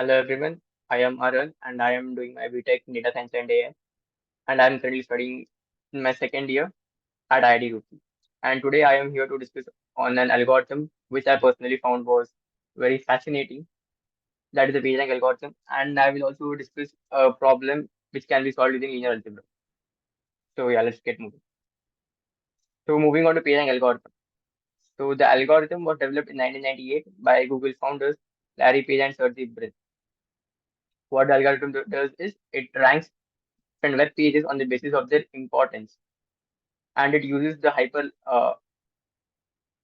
Hello everyone, I am Arun and I am doing my BTech in Data Science and AI and I am currently studying in my second year at IIT Roorkee. And today I am here to discuss on an algorithm which I personally found was very fascinating. That is the PageRank algorithm, and I will also discuss a problem which can be solved using linear algebra. So yeah, let's get moving. So moving on to PageRank algorithm. So the algorithm was developed in 1998 by Google founders Larry Page and Sergey Brin. What the algorithm does is it ranks different web pages on the basis of their importance, and it uses the hyper.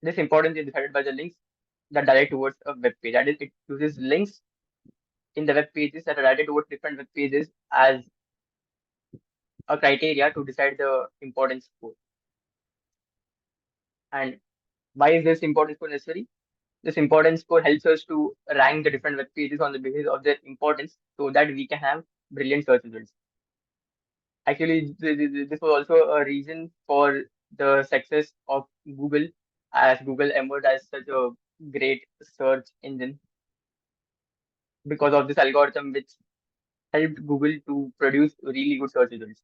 This importance is decided by the links that direct towards a web page. That is, it uses links in the web pages that are directed towards different web pages as a criteria to decide the importance score. And why is this importance score necessary? This importance score helps us to rank the different web pages on the basis of their importance, so that we can have brilliant search results. Actually, this was also a reason for the success of Google, as Google emerged as such a great search engine because of this algorithm, which helped Google to produce really good search results.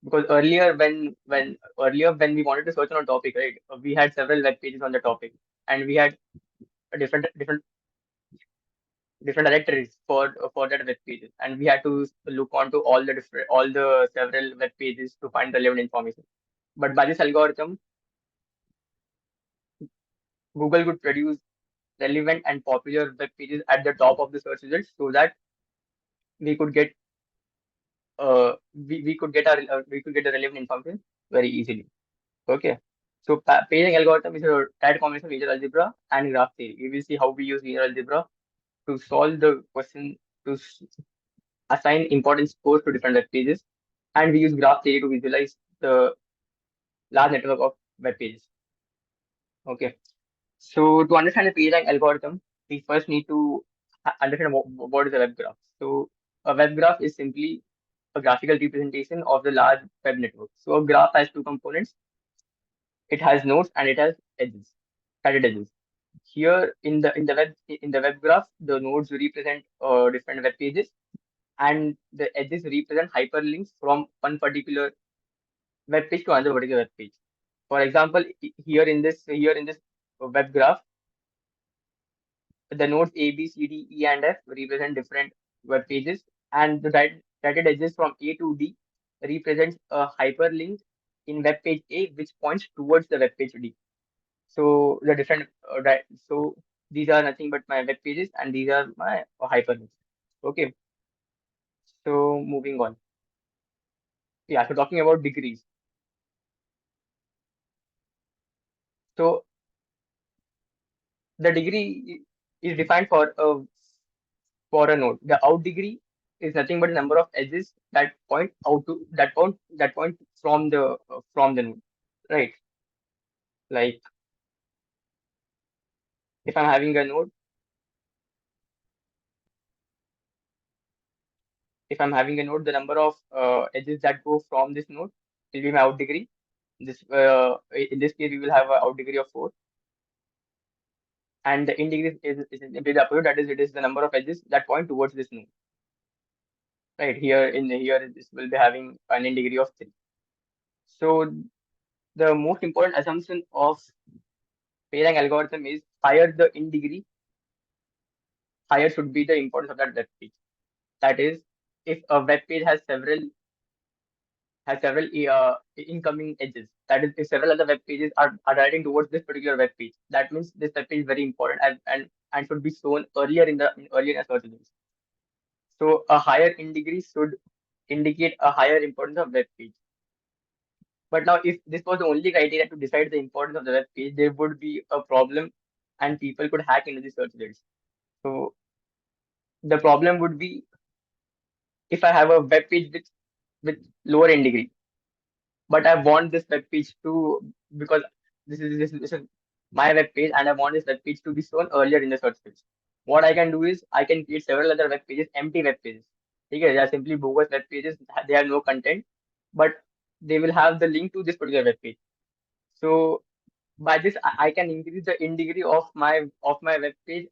Because earlier when we wanted to search on a topic, right, we had several web pages on the topic, and we had a different directories for that web pages, and we had to look onto all the several web pages to find relevant information. But by this algorithm, Google could produce relevant and popular web pages at the top of the search results, so that we could get we could get the relevant information very easily. Okay. So paging algorithm is a tight combination of linear algebra and graph theory. We will see how we use linear algebra to solve the question to assign importance scores to different web pages, and we use graph theory to visualize the large network of web pages. Okay. So to understand the PageRank algorithm, we first need to understand what is a web graph. So a web graph is simply a graphical representation of the large web network. So a graph has two components. It has nodes and it has edges, added edges. Here in the web graph, the nodes represent different web pages, and the edges represent hyperlinks from one particular web page to another particular web page. For example, here in this web graph, the nodes A, B, C, D, E, and F represent different web pages, and the dotted edges from A to D represents a hyperlink in web page A, which points towards the web page D. So the different so these are nothing but my web pages, and these are my hyperlinks. Okay, so moving on. Yeah, so talking about degrees. So the degree is defined for a node. The out degree is nothing but the number of edges that point out to that point from the node, right? Like if I'm having a node, the number of edges that go from this node will be my out degree. This in this case we will have a out degree of 4, and the in degree is simply the opposite. That is, it is the number of edges that point towards this node. Right here this will be having an in degree of 3. So the most important assumption of pairing algorithm is higher the in degree, higher should be the importance of that web page. That is, if a web page has several incoming edges. That is, if several other web pages are directing towards this particular web page, that means this web page is very important and should be shown earlier in a search results. So a higher in degree should indicate a higher importance of web page. But now, if this was the only criteria to decide the importance of the web page, there would be a problem, and people could hack into the search results. So the problem would be if I have a web page with lower in degree, but I want this web page to, because this is my web page, and I want this web page to be shown earlier in the search page. What I can do is I can create several other web pages, empty web pages. Okay, they are simply bogus web pages. They have no content, but they will have the link to this particular web page. So by this, I can increase the in degree of my web page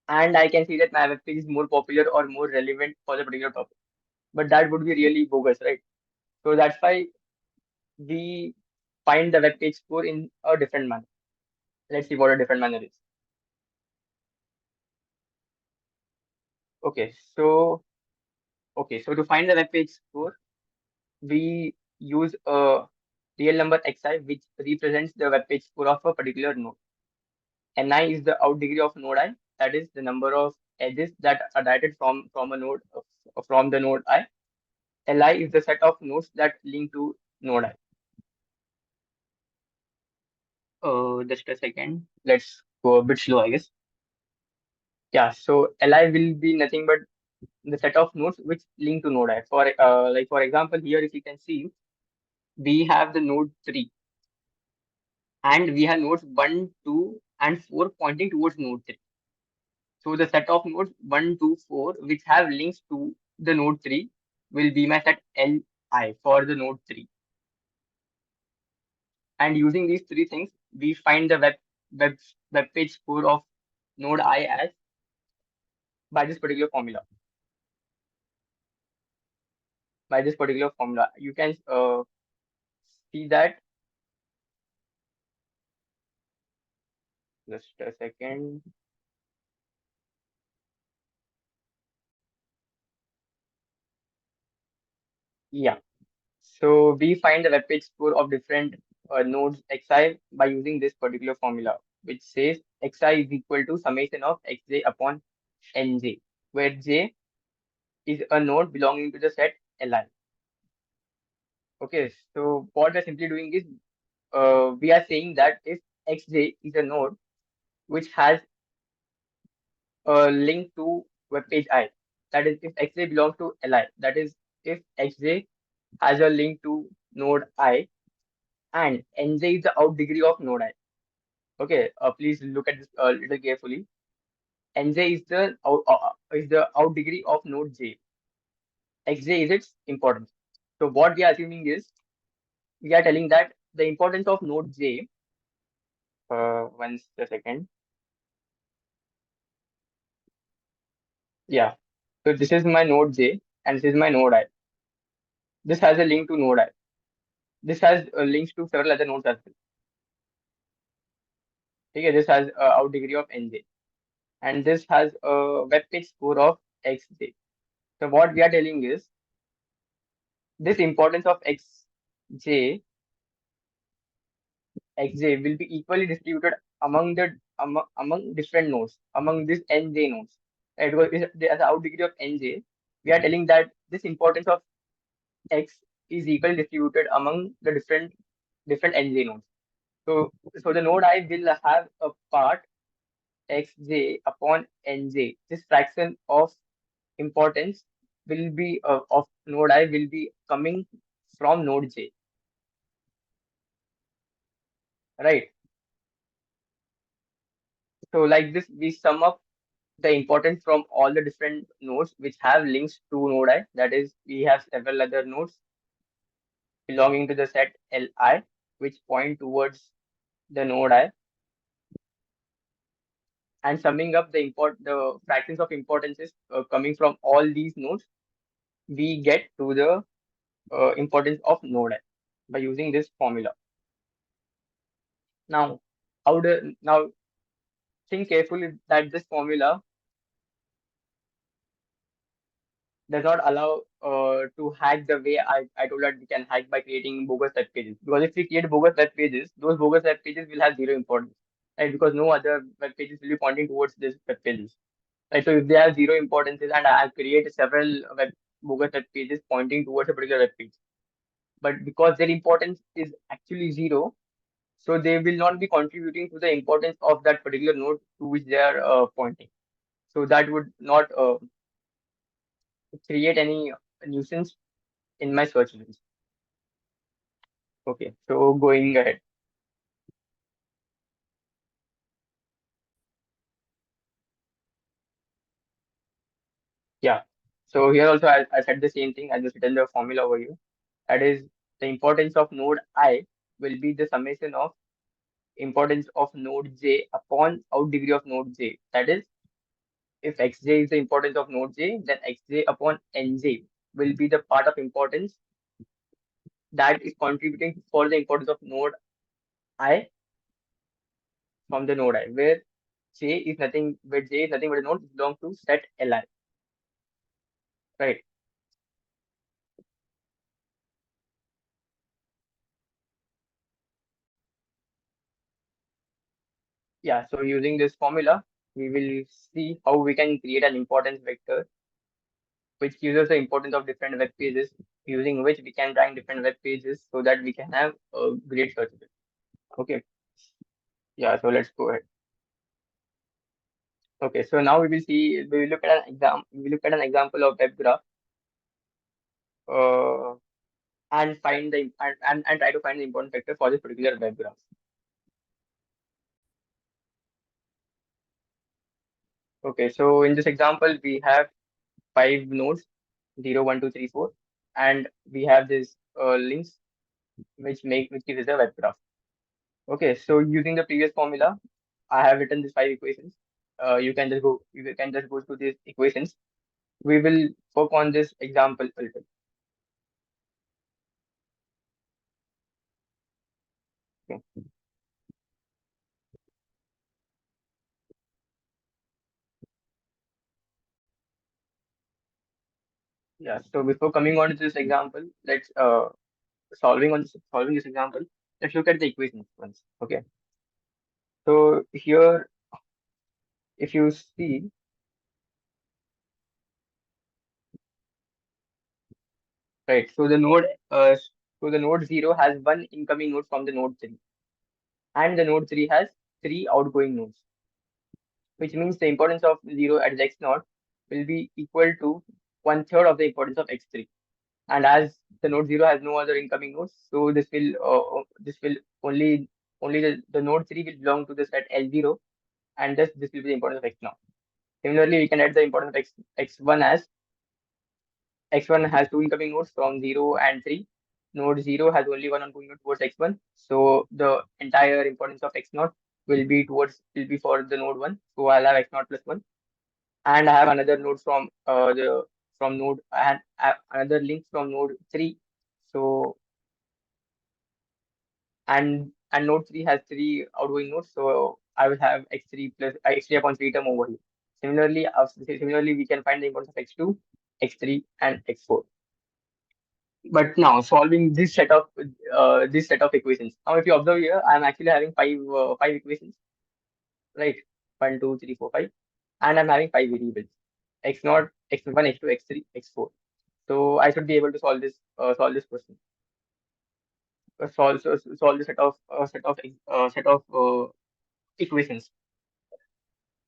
and I can see that my web page is more popular or more relevant for the particular topic. But that would be really bogus, right? So that's why we find the web page score in a different manner. Let's see what a different manner is. Okay, so to find the web page score, we use a real number xi which represents the web page score of a particular node. Ni is the out degree of node I, that is the number of edges that are directed from a node from the node I. Li is the set of nodes that link to node I. Just a second. Let's go a bit slow, I guess. Yeah, so Li will be nothing but the set of nodes which link to node I. For example, here if you can see, we have the node 3 and we have nodes 1, 2, and 4 pointing towards node 3. So the set of nodes 1, 2, 4 which have links to the node 3 will be my set Li for the node 3. And using these three things, we find the web web page score of node I as by this particular formula. By this particular formula, you can see that. Just a second. Yeah. So we find the web page score of different nodes xi by using this particular formula, which says xi is equal to summation of xj upon nj, where j is a node belonging to the set Li. Okay, so what we're simply doing is we are saying that if xj is a node which has a link to web page I, that is if xj belongs to Li, that is if xj has a link to node I and nj is the out degree of node I. Okay, please look at this a little carefully. Nj is the out degree of node j. Xj is its importance. So what we are assuming is we are telling that the importance of node j. Once a second. Yeah. So this is my node j and this is my node I. This has a link to node I. This has links to several other nodes as well. Okay, this has out degree of nj and this has a web page score of xj. So what we are telling is this importance of xj xj will be equally distributed among among different nodes, among these nj nodes. Right? Because as an out degree of nj, we are telling that this importance of x is equally distributed among the different nj nodes. So the node I will have a part xj upon nj. This fraction of importance will be of node I will be coming from node j, right? So like this, we sum up the importance from all the different nodes which have links to node I. That is, we have several other nodes belonging to the set Li, which point towards the node I, and summing up the fractions of importances coming from all these nodes, we get to the importance of node I by using this formula. Now, now think carefully that this formula does not allow to hack the way I told that we can hack by creating bogus web pages. Because if we create bogus web pages, those bogus web pages will have zero importance, right? Because no other web pages will be pointing towards these web pages, right? So if they have zero importances and I have created several bogus web pages pointing towards a particular web page, but because their importance is actually zero, so they will not be contributing to the importance of that particular node to which they are pointing. So that would not create any nuisance in my search results. Okay, so going ahead. Yeah. So here also I said the same thing. I just written the formula over here. That is the importance of node I will be the summation of importance of node j upon out degree of node j. That is if xj is the importance of node j, then xj upon nj will be the part of importance that is contributing for the importance of node I from the node I, where j is nothing but a node belong to set li, right? Yeah, so using this formula, we will see how we can create an importance vector which gives us the importance of different web pages, using which we can rank different web pages so that we can have a great search result. Okay, yeah, so let's go ahead. Okay, so now we will look at we will look at an example of web graph, uh, and and try to find the important vector for this particular web graph. Okay, so in this example, we have five nodes, 0, 1, 2, 3, 4, and we have this links which gives us a web graph. Okay, so using the previous formula, I have written these five equations. You can just go through these equations. We will work on this example a little. Okay. Yeah. So before coming on to this example, let's solving this example. Let's look at the equations once. Okay. So here, if you see, right, so the node zero has one incoming node from the node three, and the node three has three outgoing nodes, which means the importance of 0 at the x naught will be equal to one third of the importance of x3. And as the node 0 has no other incoming nodes, so this will only the node 3 will belong to the set L0, and thus this will be the importance of x naught. Similarly, we can add the importance of x1 as x1 has two incoming nodes from 0 and 3. Node 0 has only one ongoing node towards x1. So the entire importance of x naught will be for the node 1. So I'll have x naught plus 1. And I have another node from node and another link from node 3. So and node 3 has three outgoing nodes, so I will have x3 plus x3 upon 3 term over here. Similarly, we can find the importance of x2, x3, and x4. But now solving this set of equations. Now, if you observe here, I'm actually having five equations, right? One, two, three, four, five, and I'm having five variables: x naught, x1, x2, x3, x4. So I should be able to solve this question. Solve the set of equations.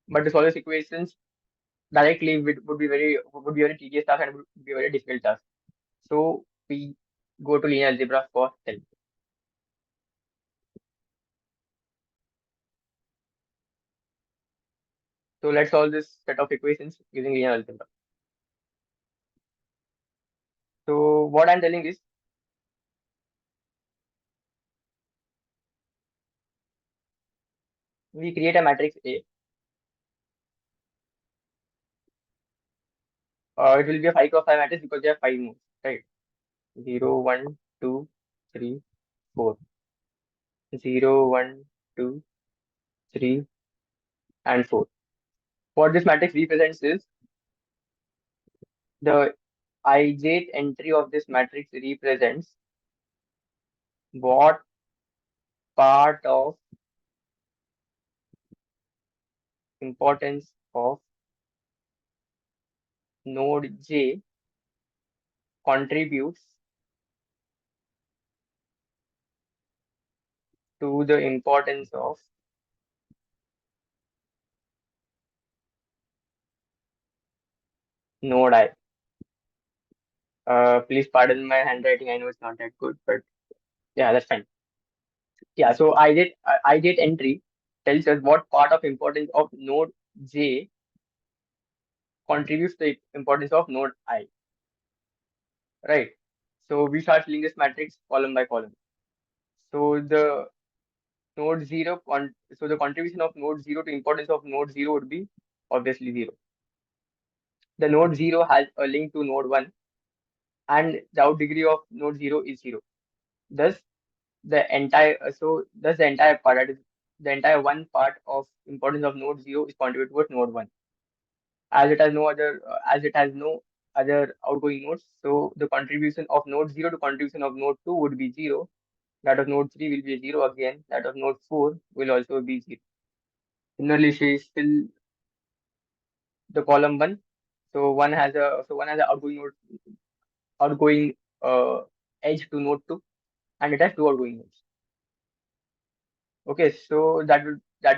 But to solve these equations directly would be very tedious task and would be a very difficult task. So we go to linear algebra for help. So let's solve this set of equations using linear algebra. So what I'm telling is we create a matrix A. It will be a 5 cross 5 matrix because there are five nodes, right? 0, 1, 2, 3, 4. 0, 1, 2, 3, and 4. What this matrix represents is the ijth entry of this matrix represents what part of importance of node j contributes to the importance of node I. Please pardon my handwriting. I know it's not that good, but yeah, that's fine. Yeah, so ijth entry tells us what part of importance of node j contributes to the importance of node I, right? So we start filling this matrix column by column. So so the contribution of node 0 to importance of node 0 would be obviously 0. The node 0 has a link to node 1, and the out degree of node 0 is 0. Thus, thus the entire part, that is the entire one part of importance of node 0 is contributed towards node 1. As it has no other outgoing nodes, so the contribution of node 0 to contribution of node 2 would be 0. That of node 3 will be 0 again. That of node 4 will also be 0. Similarly, she fill the column 1. One has a outgoing edge to node 2, and it has two outgoing nodes. Okay, so that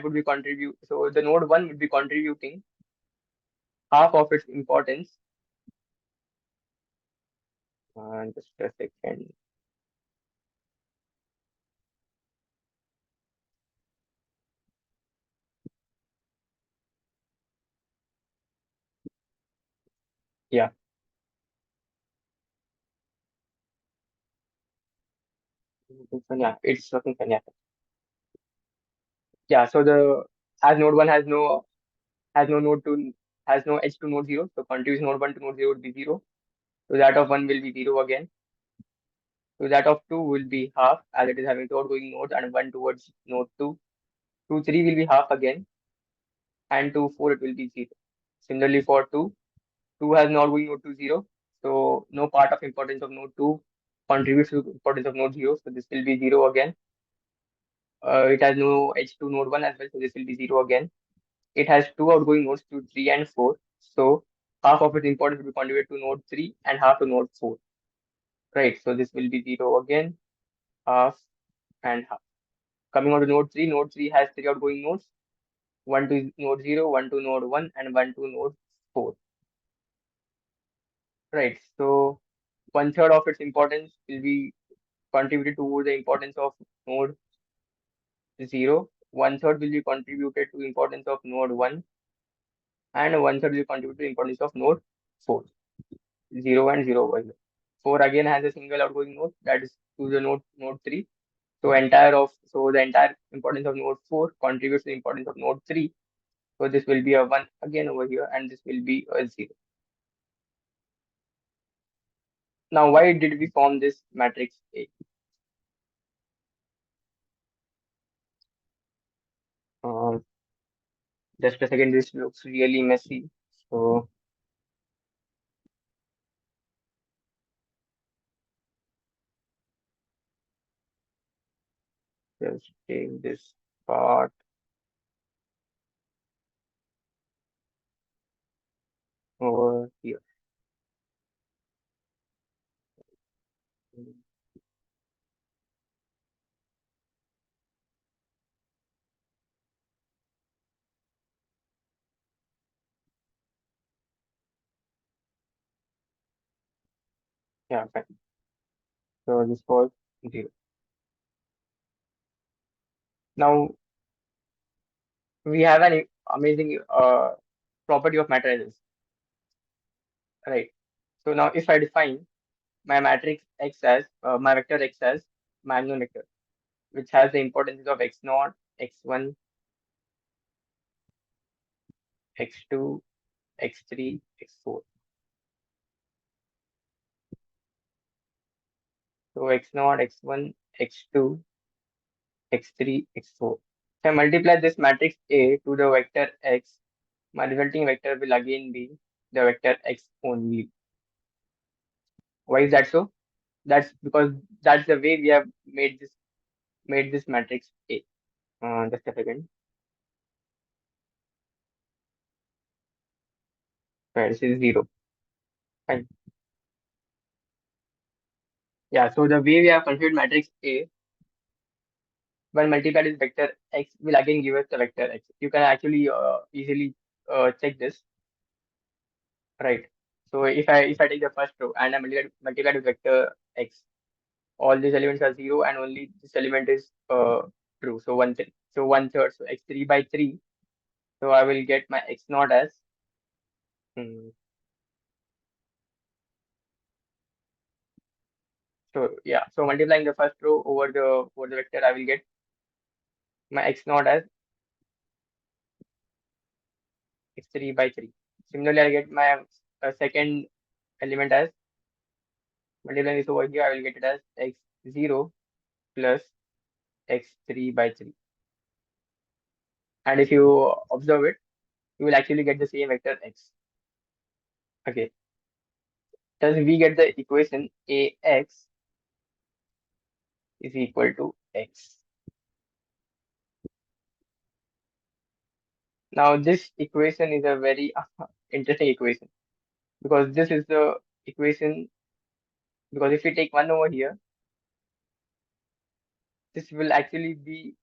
would be contribute. So the node 1 would be contributing half of its importance. Just a second. Yeah, yeah, it's working fine. Yeah, yeah. So the as node 1 has no node to has no edge to node 0, so contribution node 1 to node 0 would be 0. So that of 1 will be 0 again. So that of 2 will be half, as it is having two outgoing nodes and 1 towards node 2. 2, 3 will be half again, and 2, 4 it will be 0. Similarly for 2, 2 has no outgoing node to 0. So no part of importance of node 2 contributes to importance of node 0. So this will be 0 again. It has no edge to node 1 as well. So this will be 0 again. It has two outgoing nodes to 3 and 4. So half of its importance will be contributed to node 3 and half to node 4. Right. So this will be 0 again, half and half. Coming on to node 3 has three outgoing nodes, one to node 0, one to node 1, and one to node 4. Right. So one third of its importance will be contributed to the importance of node 0. One third will be contributed to importance of node 1, and one third will contribute to importance of node 4. 0 and 0 over here. 4 again has a single outgoing node, that is to the node 3. So the entire importance of node 4 contributes to the importance of node 3. So this will be a 1 again over here, and this will be a 0. Now, why did we form this matrix A? Um, just a second, this looks really messy. So just take this part. Over here. Yeah, fine. So this was 0. Now we have an amazing property of matrices, right? So now if I define my matrix X as my vector X as my unknown vector, which has the importances of x naught, x1, x2, x3, x4. So x naught, x1, x2, x3, x4. If I multiply this matrix A to the vector X, my resulting vector will again be the vector X only. Why is that so? That's because that's the way we have made this matrix A. Just a second. Right, this is 0. Fine. Yeah, so the way we have configured matrix A, when multiplied with vector X, will again give us the vector X. You can actually easily check this, right? So if I take the first row and I multiply with vector X, all these elements are 0 and only this element is true. So one third. So x3 by 3. So I will get my x naught as hmm, so yeah. So multiplying the first row over the vector, I will get my x naught as x3 by 3. Similarly, I get my a second element as multiplying this over here, I will get it as x0 plus x3 by 3. And if you observe it, you will actually get the same vector x. Okay. Thus we get the equation ax is equal to x. Now this equation is a very interesting equation because this is the equation, because if we take 1 over here, this will actually be,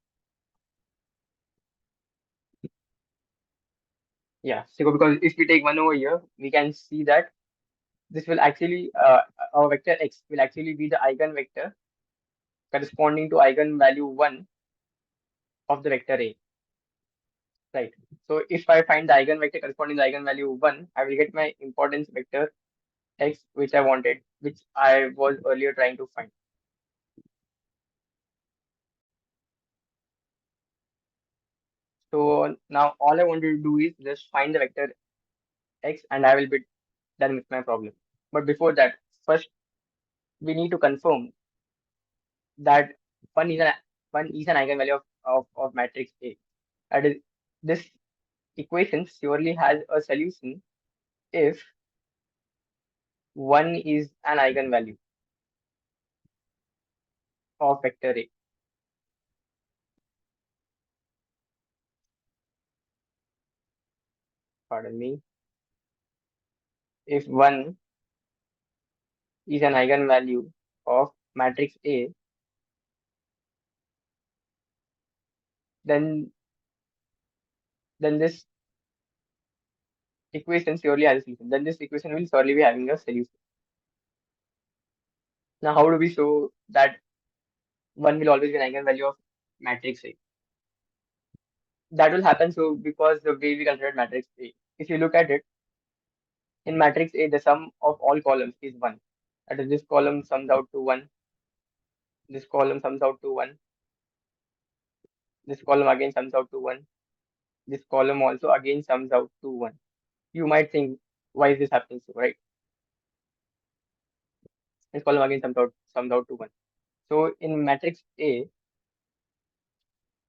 yeah, so because if we take 1 over here, we can see that this will actually, our vector x will actually be the eigenvector corresponding to eigenvalue 1 of the vector A, right? So if I find the eigenvector corresponding to the eigenvalue 1, I will get my importance vector x, which I wanted, which I was earlier trying to find. So now all I want to do is just find the vector x and I will be done with my problem. But before that, first we need to confirm that one is an one is an eigenvalue of matrix A. That is, this equation surely has a solution if one is an eigenvalue of vector A. Pardon me. If one is an eigenvalue of matrix A, then this equation surely has a solution. Then this equation will surely be having a solution. Now, how do we show that one will always be an eigenvalue of matrix A? That will happen so because the way we consider matrix A. If you look at it, in matrix A, the sum of all columns is 1. That is, this column sums out to 1. This column sums out to 1. This column again sums out to 1. This column also again sums out to 1. You might think, why is this happening so, right? This column again sums out to 1. So in matrix A,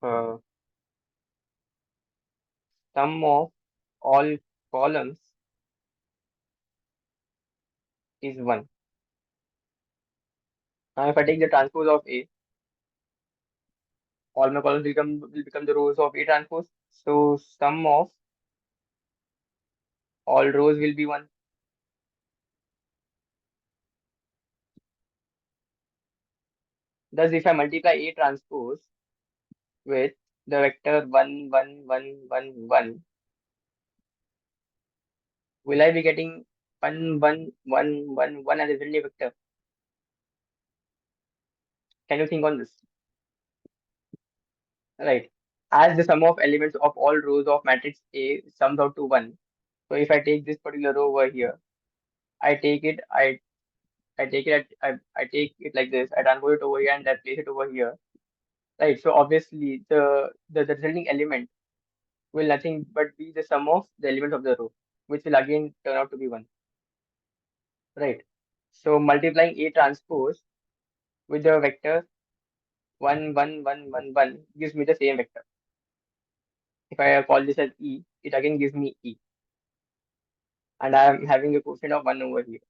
uh, sum of all columns is 1. Now if I take the transpose of A, all my columns will become the rows of A transpose. So sum of all rows will be 1. Thus, if I multiply A transpose with the vector 1, 1, 1, 1, 1, will I be getting 1, 1, 1, 1, 1 as a Zilli vector? Can you think on this? Right. As the sum of elements of all rows of matrix A sums out to 1. So if I take this particular row over here, I take it, I take it, I take it like this, I transpose it over here and I place it over here. Right. So obviously the resulting element will nothing but be the sum of the elements of the row, which will again turn out to be 1. Right. So multiplying A transpose with the vector 1, 1, 1, 1, 1 gives me the same vector. If I call this as E, it again gives me E. And I am having a quotient of 1 over here.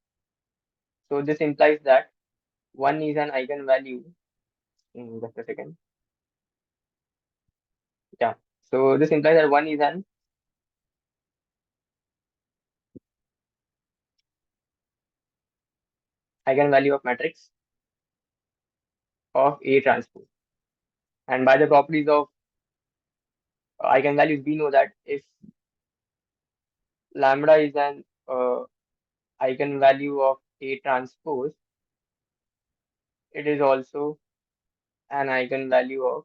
So this implies that 1 is an eigenvalue. Just a second. Yeah. So this implies that 1 is an eigenvalue of matrix of A transpose. And by the properties of eigenvalues, we know that if lambda is an eigenvalue of A transpose, it is also an eigenvalue of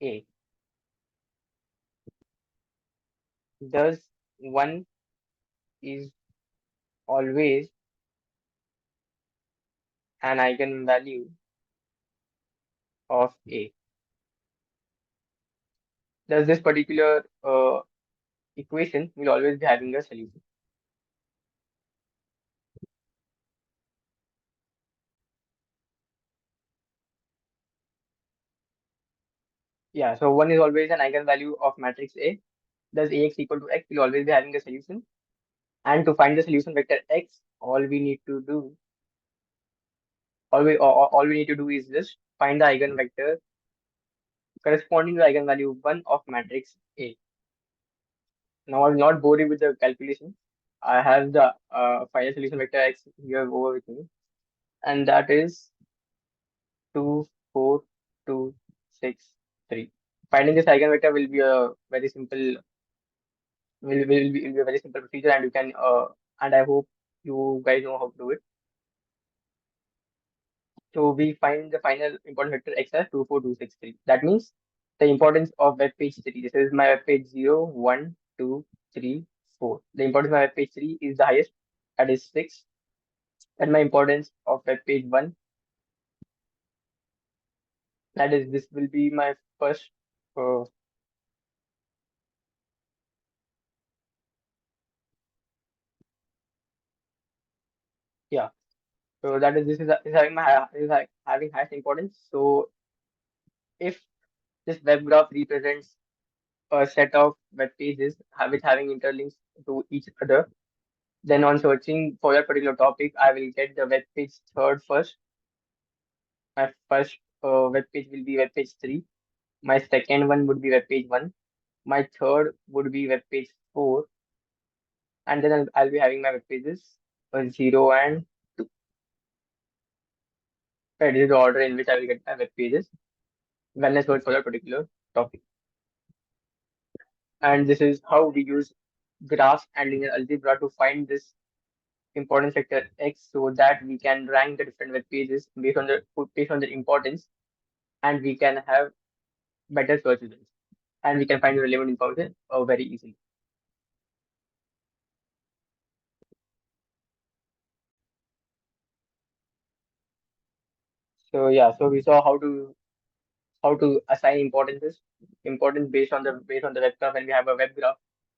A. Thus, 1 is always an eigenvalue of A. Thus, this particular equation will always be having a solution. Yeah, so one is always an eigenvalue of matrix A. Thus Ax equal to x will always be having a solution. And to find the solution vector x, all we need to do is just find the eigenvector corresponding to eigenvalue 1 of matrix A. Now I'll not bore you with the calculation. I have the final solution vector x here over with me, and that is 2, 4, 2, 6, 3. Finding this eigenvector will be a very simple will be a very simple procedure, and you can and I hope you guys know how to do it. So we find the final important vector x as 2, 4, 2, 6, 3. That means the importance of web page 3. This is my web page 0, 1, 2, 3, 4. The importance of my web page 3 is the highest, that is 6. And my importance of web page 1, that is this will be my first uh, yeah. So that is having having highest importance. So if this web graph represents a set of web pages which having interlinks to each other, then on searching for that particular topic, I will get the web page third first. My first web page will be web page 3. My second one would be web page 1. My third would be web page 4. And then I'll be having my web pages 0 and 2. Right, this is the order in which I will get my web pages when I search for that particular topic. And this is how we use graphs and linear algebra to find this importance vector x so that we can rank the different web pages based on their importance, and we can have better search results, and we can find the relevant information very easily. So yeah, so we saw how to assign importance based on the web graph. When we have a web graph,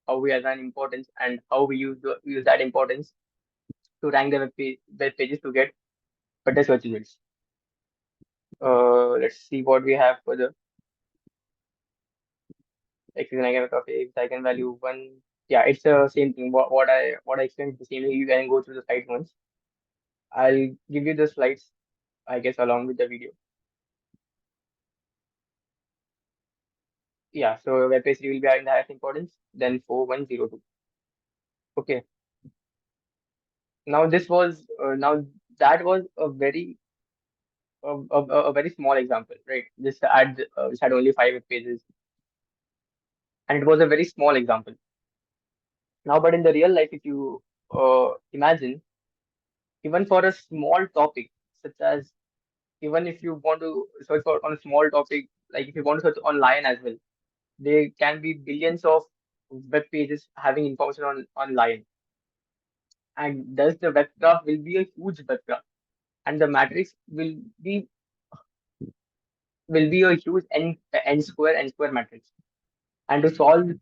how we assign importance and how we use that importance to rank the web pages to get better search results. Let's see what we have for the x is an eigenvector of x, eigenvalue 1. Yeah, it's the same thing. What I explained is the same thing. You can go through the slides once. I'll give you the slides, I guess, along with the video. Yeah, so web page 3 will be having the highest importance, then 4102. Okay. Now now that was a very small example, right? This had only 5 web pages, and it was a very small example. Now, but in the real life, if you imagine, even for a small topic, such as even if you want to search for on a small topic, like if you want to search online as well, there can be billions of web pages having information on lion, and thus the web graph will be a huge web graph, and the matrix be will be a huge n square matrix. And to solve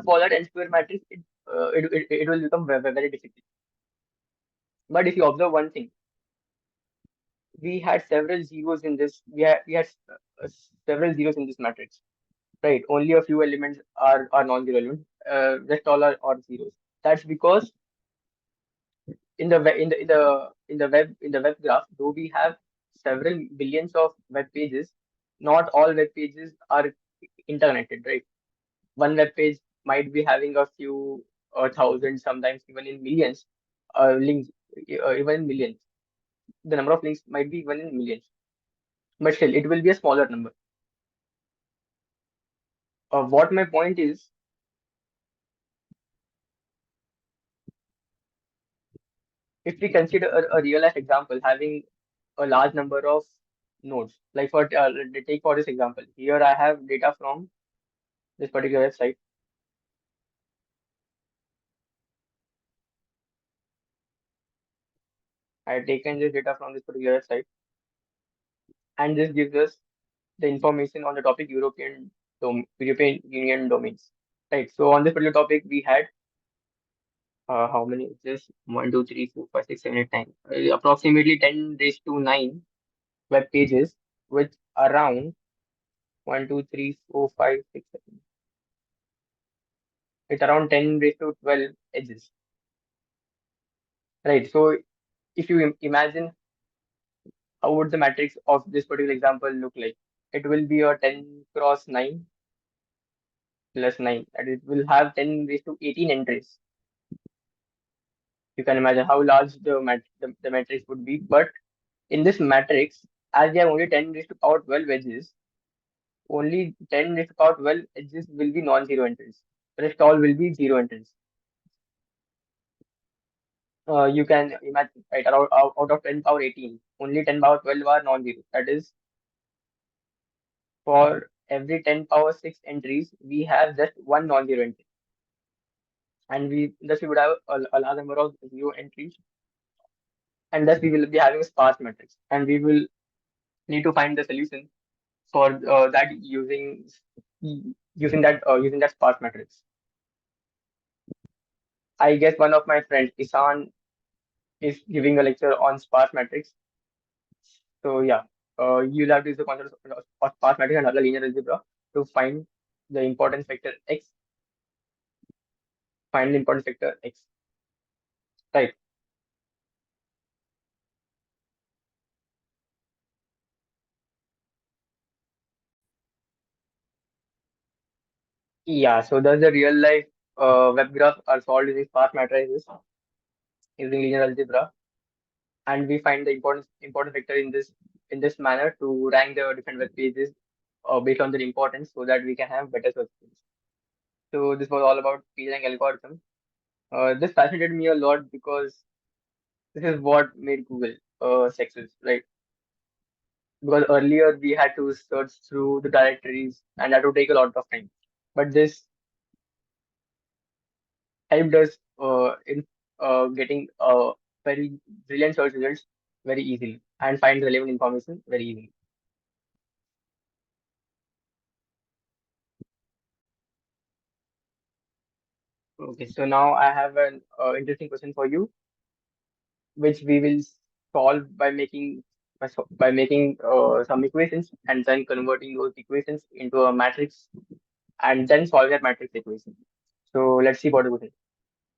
for that n square matrix, it will become very difficult. But if you observe one thing, we had several zeros in this. We had several zeros in this matrix, right? Only a few elements are non-zero elements. Rest all are zeros. That's because in the we- in the web graph, though we have several billions of web pages, not all web pages are interconnected, right? One web page might be having a few thousand, sometimes even in millions links, even in millions. The number of links might be even in millions, but still it will be a smaller number. What my point is, if we consider a real life example having a large number of nodes, like take for this example, here I have data from this particular website. I have taken this data from this particular website, and this gives us the information on the topic European Union domains. Right. So on this particular topic, we had how many? Just 1, 2, 3, 4, 5, 6, 7, 8, 9. Approximately 10 raised to 9 web pages with around 1, 2, 3, 4, 5, 6, 7. It's around 10 raised to 12 edges, right? So if you imagine how would the matrix of this particular example look like, it will be a 10 cross 9 plus 9, and it will have 10 raised to 18 entries. You can imagine how large the matrix would be. But in this matrix, as we have only 10 raised to power 12 edges, only 10 raised to power 12 edges will be non-zero entries. The rest all will be zero entries. You can imagine, right, around out of 10 power 18, only 10 power 12 are non-zero. That is, for every 10 power 6 entries, we have just one non-zero entry. And thus we would have a large number of zero entries, and thus we will be having a sparse matrix. And we will need to find the solution for that using that sparse matrix. I guess one of my friends, Isan, is giving a lecture on sparse matrix. So yeah, you'll have to use the concept of sparse matrix and other linear algebra to find the importance vector x. Find the importance vector x. Right. Yeah. So does the real life web graph are solved using sparse matrices using linear algebra, and we find the important vector in this manner to rank the different web pages based on their importance, so that we can have better search results. So this was all about peeling algorithm. This fascinated me a lot because this is what made Google success, right? Because earlier we had to search through the directories and that would take a lot of time. But this helped us in getting very brilliant search results very easily and find relevant information very easily. Okay, so now I have an interesting question for you, which we will solve by making some equations and then converting those equations into a matrix and then solve that matrix equation. So let's see what the question.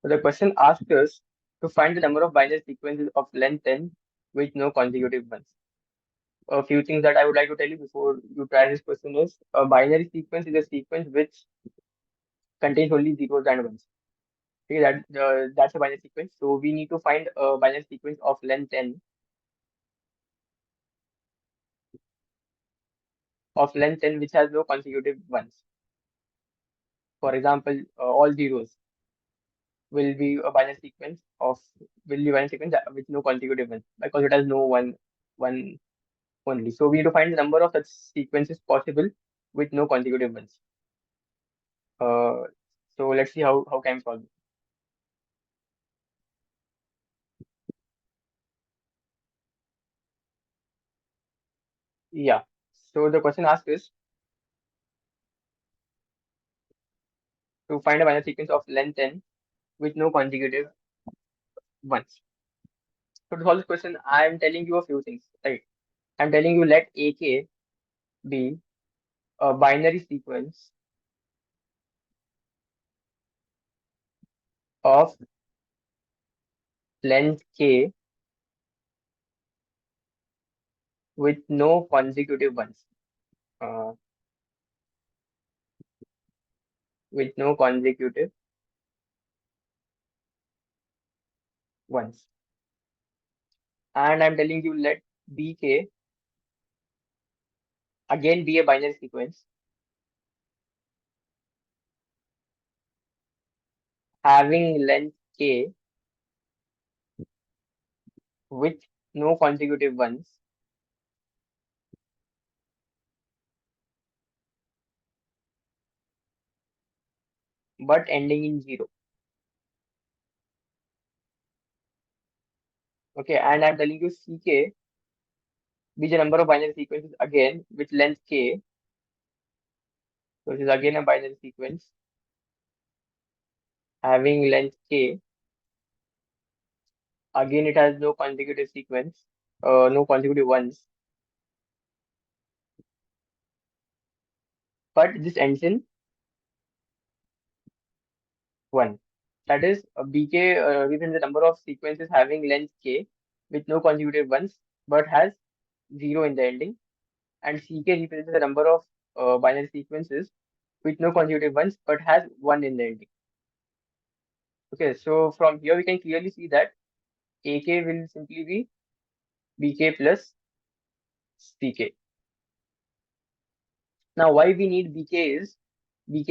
So the question asks us to find the number of binary sequences of length 10 with no consecutive ones. A few things that I would like to tell you before you try this question is a binary sequence is a sequence which contains only zeros and ones. Okay, that's a binary sequence. So we need to find a binary sequence of length 10 which has no consecutive ones. For example, all zeros will be a binary sequence of will be binary sequence with no consecutive ones because it has no one only. So we need to find the number of such sequences possible with no consecutive ones. Uh, so let's see how can we solve it. Yeah. So the question asked is to find a binary sequence of length n with no consecutive ones. So to solve this question, I am telling you a few things. Right. I'm telling you let AK be a binary sequence of length k with no consecutive ones. Uh, with no consecutive ones. And I'm telling you let BK again be a binary sequence having length k with no consecutive ones, but ending in zero. Okay, and I'm telling you CK be the number of binary sequences again with length k, so it is again a binary sequence having length k. Again, it has no consecutive sequence, no consecutive ones, but this ends in 1. That is, bk represents the number of sequences having length k with no consecutive ones, but has 0 in the ending, and ck represents the number of binary sequences with no consecutive ones, but has 1 in the ending. Okay, so from here we can clearly see that ak will simply be bk plus ck. Now, why we need bk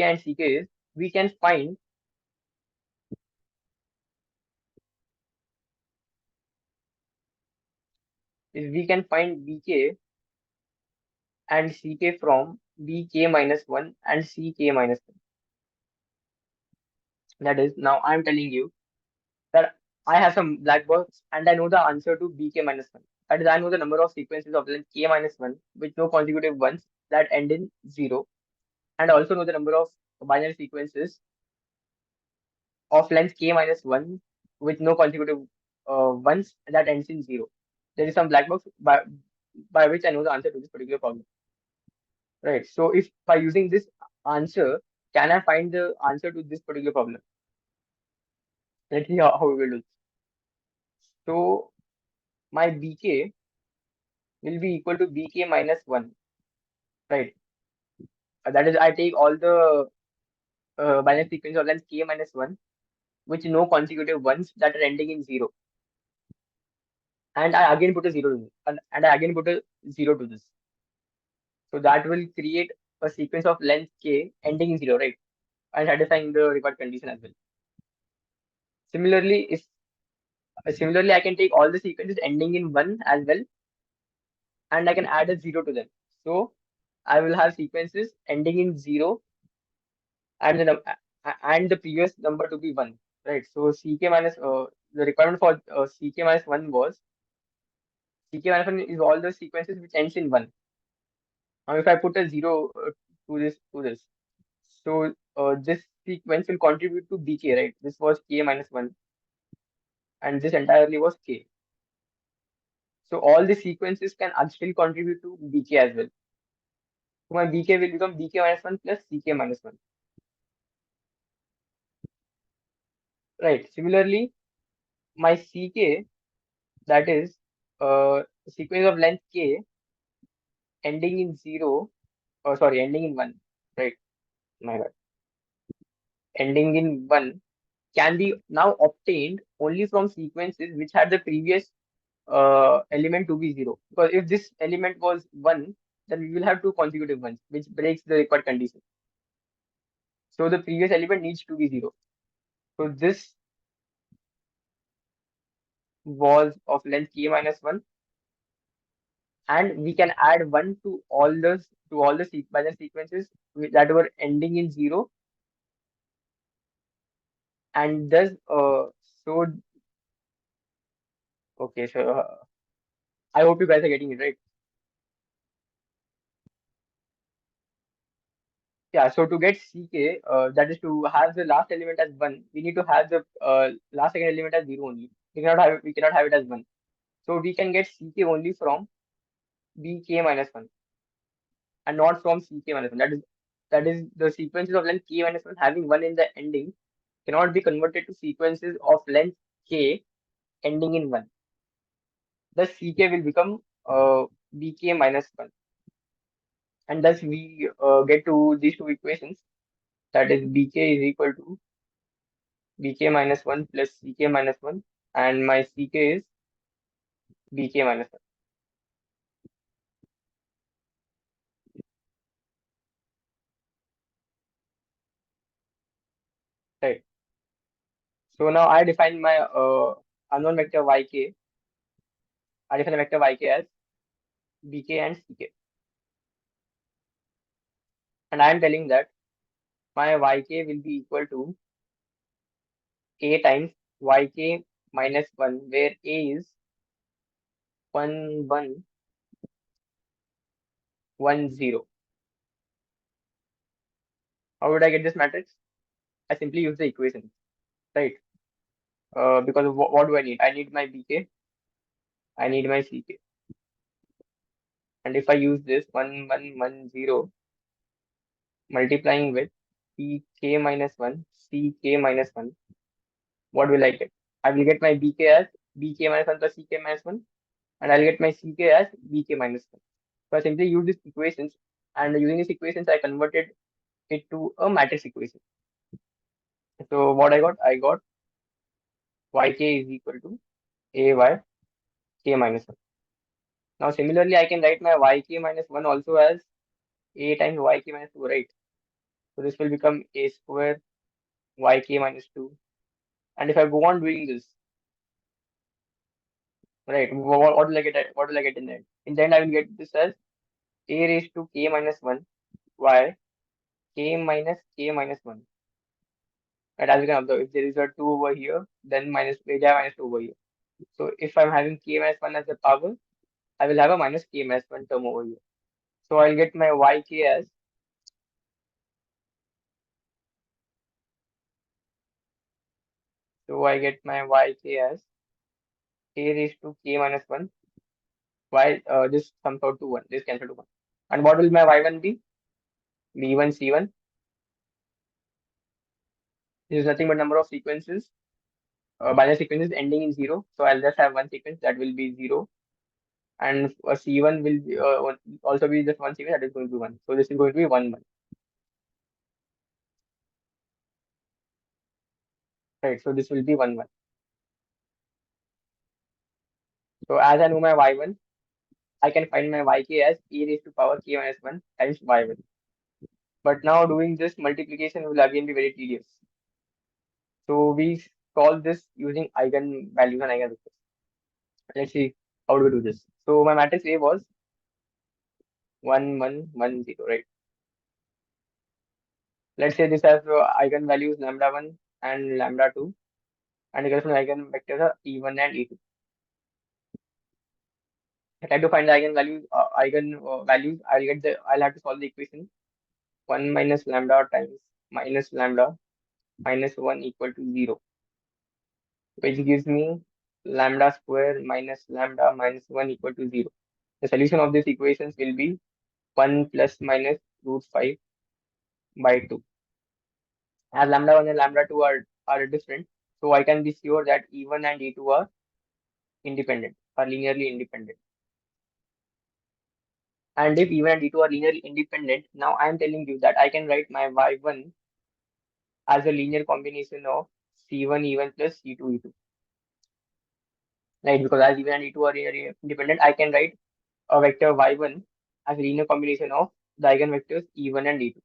and ck is we can find bk and ck from bk minus 1 and ck minus 1. That is, now I'm telling you that I have some black box and I know the answer to bk minus 1. That is, I know the number of sequences of length k minus 1 with no consecutive ones that end in 0, and also know the number of binary sequences of length k minus 1 with no consecutive ones that ends in 0. There is some black box by which I know the answer to this particular problem. Right. So if by using this answer, can I find the answer to this particular problem? Let's see how we will do. So my bk will be equal to bk minus 1. Right. That is, I take all the binary sequence of length k minus 1 with no consecutive ones that are ending in 0. And I again put a 0 to this. And I again put a 0 to this. So that will create a sequence of length k ending in 0, right? And satisfying the required condition as well. Similarly, if similarly I can take all the sequences ending in 1 as well, and I can add a 0 to them. So I will have sequences ending in 0 and the previous number to be 1, right? So ck minus the requirement for ck minus 1 was ck minus 1 is all the sequences which ends in 1. Now if I put a 0 to this, so this sequence will contribute to bk, right? This was k minus 1 and this entirely was k. So all the sequences can actually contribute to bk as well. So my bk will become bk minus 1 plus ck minus 1. Right. Similarly, my ck, that is sequence of length k ending in 0, sorry, ending in 1. Right. My bad. Ending in 1 can be now obtained only from sequences which had the previous element to be 0. Because if this element was 1, then we will have two consecutive ones, which breaks the required condition. So the previous element needs to be 0. So this was of length k minus 1, and we can add 1 to all the binary sequences that were ending in 0, and thus so okay, so I hope you guys are getting it right. Yeah, so to get ck, that is to have the last element as 1, we need to have the last second element as 0 only. We cannot have it as 1. So we can get ck only from bk minus 1 and not from ck minus 1. That is the sequences of length k minus 1 having 1 in the ending cannot be converted to sequences of length k ending in 1. Thus ck will become bk minus 1. And thus we get to these two equations. That is, bk is equal to bk minus 1 plus ck minus 1, and my ck is bk minus 1. Right. So now I define my unknown vector yk. I define the vector yk as bk and ck. And I am telling that my yk will be equal to a times yk minus 1, where a is 1 1 1 0. How would I get this matrix? I simply use the equation, right? Because what do I need? I need my bk, I need my ck. And if I use this 1 1 1 0, multiplying with pk minus 1, ck minus 1, what will I get? I will get my bk as bk minus 1 plus ck minus 1, and I'll get my ck as bk minus 1. So I simply use these equations, and using these equations, I converted it to a matrix equation. So what I got? I got yk is equal to ay k minus 1. Now similarly, I can write my yk minus 1 also as a times yk minus 2, right? So this will become a square yk minus 2. And if I go on doing this, right, what will I get? What will I get in the end? In the end, I will get this as a raised to k minus 1 y k minus k minus 1. Right, as you can observe, if there is a 2 over here, then minus aj minus 2 over here. So if I'm having k minus 1 as a power, I will have a minus k minus 1 term over here. So I'll get my yk as, so I get my yk as a raised to k minus 1 y, this comes out to 1, this cancel to 1. And what will my y1 be? b1 c1. This is nothing but number of sequences, binary sequences ending in 0. So I'll just have one sequence that will be 0. And c1 will be, also be just one sequence that is going to be 1. So this is going to be 1 1. Right. So this will be 1 1. So as I know my y1, I can find my yk as e raised to power k minus 1 times y1. But now doing this multiplication will again be very tedious. So we solve this using eigenvalues and eigenvectors. Let's see how do we do this. So my matrix A was 1 1 1 0, right? Let's say this has eigenvalues lambda 1 and lambda 2, and the corresponding eigenvectors are e1 and e2. I try to find the eigenvalues. I'll have to solve the equation 1 minus lambda times minus lambda minus 1 equal to 0, which gives me lambda square minus lambda minus 1 equal to 0. The solution of these equations will be 1 plus minus root 5 by 2. As lambda 1 and lambda 2 are different, so I can be sure that e1 and e2 are independent, are linearly independent. And if e1 and e2 are linearly independent, now I am telling you that I can write my y1 as a linear combination of c1 e1 plus c2 e2. Right, because as e1 and e2 are linearly independent, I can write a vector y1 as a linear combination of the eigenvectors e1 and e2.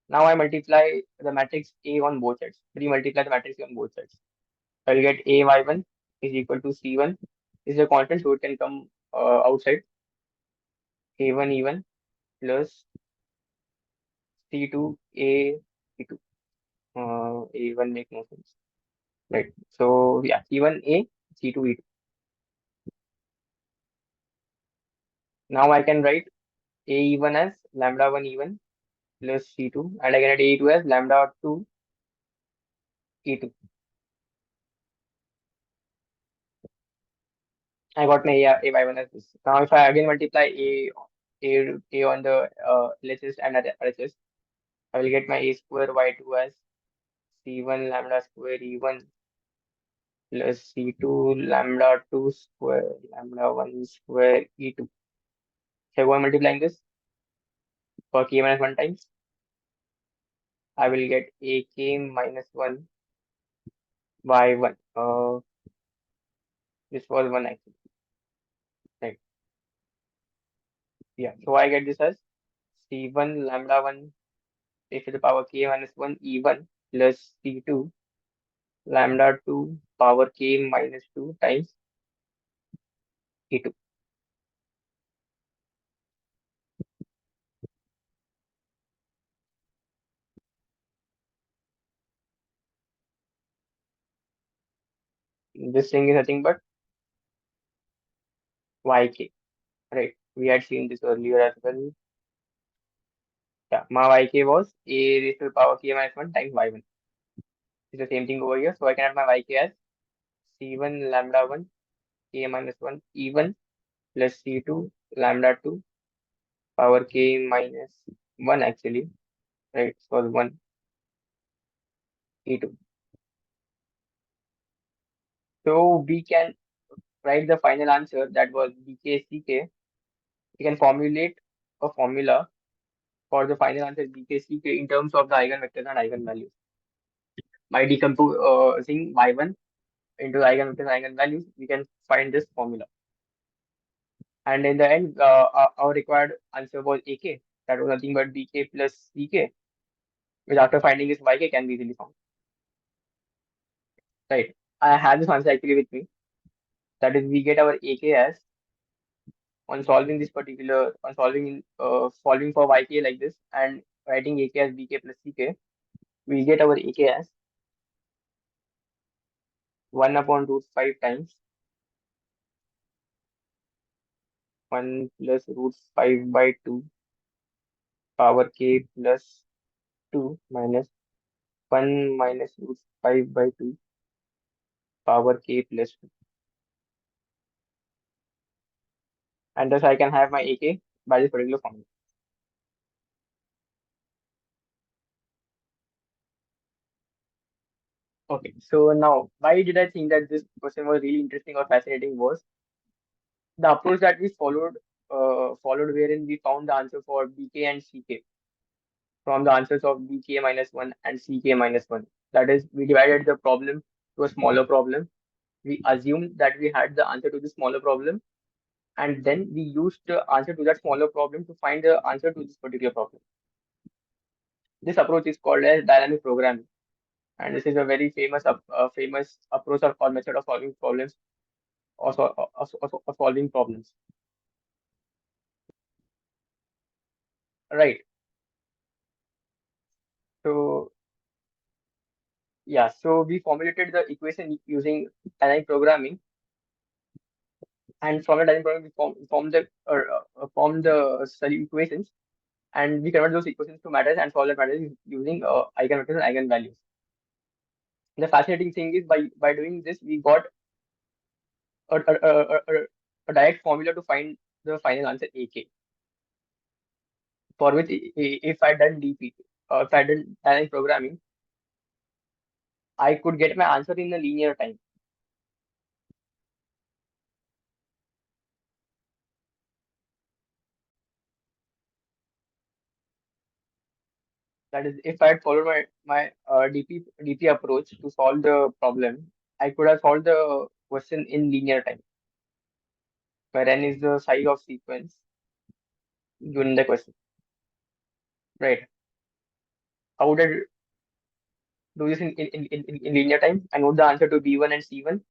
Now I multiply the matrix A on both sides. Multiply the matrix A on both sides. I'll get A y1 is equal to C1. This is a constant, so it can come outside. A1 E1 plus C2 A C2. A1 make no sense. Right. So yeah, E1 A, C2 E2. Now I can write A E1 as lambda 1 E1 plus C2, and I can write A E2 as lambda 2 E2. I got my A y1 as this. Now if I again multiply A on the LHS and RHS, I will get my A square y2 as C1 lambda square E1 plus C2 lambda 2 square lambda 1 square E2. So I go on multiplying this for k minus 1 times. I will get AK minus 1 by 1. This was 1 actually. Right. Yeah. So I get this as C1 lambda 1 raised to the power k minus 1 E1 plus C2 lambda 2 power k minus 2 times E2. This thing is nothing but yk. Right. We had seen this earlier as well. Yeah, my yk was a raised to the power k minus 1 times y1. It's the same thing over here. So I can have my yk as c1 lambda 1 k minus 1 e1 plus c2 lambda 2 power k minus 1 actually right? So one A2. So we can write the final answer that was BKCK. We can formulate a formula for the final answer BKCK in terms of the eigenvectors and eigenvalues. By decomposing Y1 into eigenvectors and eigenvalues, we can find this formula. And in the end, our required answer was AK. That was nothing but BK plus CK, which after finding this YK can be easily found. Right. I have this answer actually with me. That is, we get our AK as on solving this particular on solving for YK like this and writing AK as BK plus CK, we get our AK as 1 upon root 5 times 1 plus root 5 by 2 power K plus 2 minus 1 minus root 5 by 2 power K plus 2. And thus I can have my AK by this particular formula. Okay, so now why did I think that this question was really interesting or fascinating was the approach that we followed wherein we found the answer for BK and CK from the answers of BK minus 1 and CK minus 1. That is, we divided the problem to a smaller problem. We assumed that we had the answer to the smaller problem, and then we used the answer to that smaller problem to find the answer to this particular problem. This approach is called as dynamic programming, and this is a very famous approach or method of solving problems or solving problems. Right. So yeah, so we formulated the equation using dynamic programming, and from the dynamic programming we form the equations, and we convert those equations to matters and solve the matters using eigenvectors and eigenvalues. The fascinating thing is by doing this we got a direct formula to find the final answer AK, for which if I done DP, if I done dynamic programming, I could get my answer in a linear time. That is, if I had followed my DP approach to solve the problem, I could have solved the question in linear time, where n is the size of sequence given in the question. Right. How would I do this in linear time? I know the answer to B1 and C1.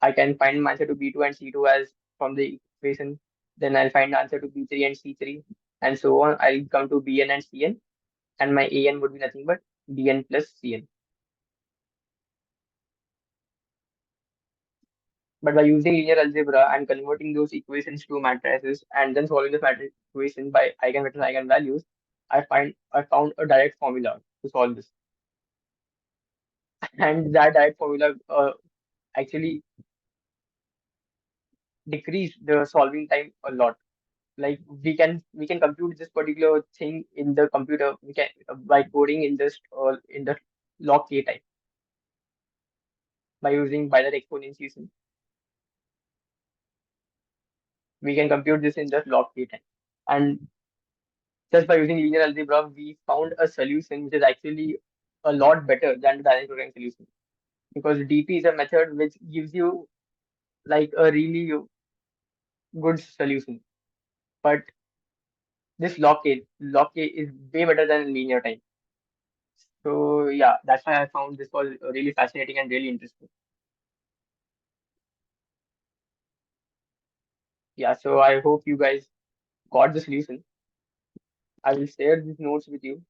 I can find my answer to B2 and C2 as from the equation. Then I'll find the answer to B3 and C3, and so on. I'll come to Bn and Cn, and my An would be nothing but Bn plus Cn. But by using linear algebra and converting those equations to matrices and then solving the matrix equation by eigenvectors and eigenvalues, I found a direct formula to solve this. And that direct formula actually decreased the solving time a lot. Like we can compute this particular thing in the computer. We can by coding in the log k time by using binary exponentiation. We can compute this in just log k time. And just by using linear algebra, we found a solution which is actually a lot better than the dynamic programming solution, because DP is a method which gives you like a really good solution. But this log K is way better than linear time. So yeah, that's why I found this was really fascinating and really interesting. Yeah, so I hope you guys got the solution. I will share these notes with you.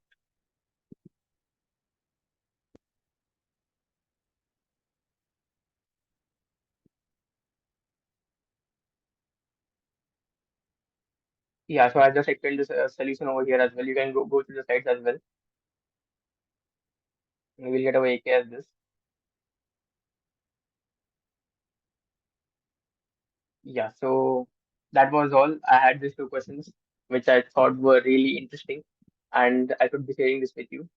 Yeah, so I just explained this solution over here as well. You can go to the sites as well. We will get our AK as this. Yeah, so that was all. I had these two questions which I thought were really interesting. and I should be sharing this with you.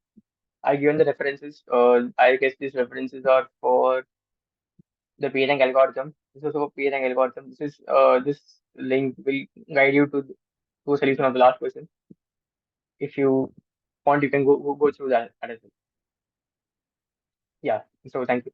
I given the references. I guess these references are for the pairing algorithm. This is a pairing algorithm. This link will guide you to a solution of the last question. If you want, you can go through that as well. Yeah. So thank you.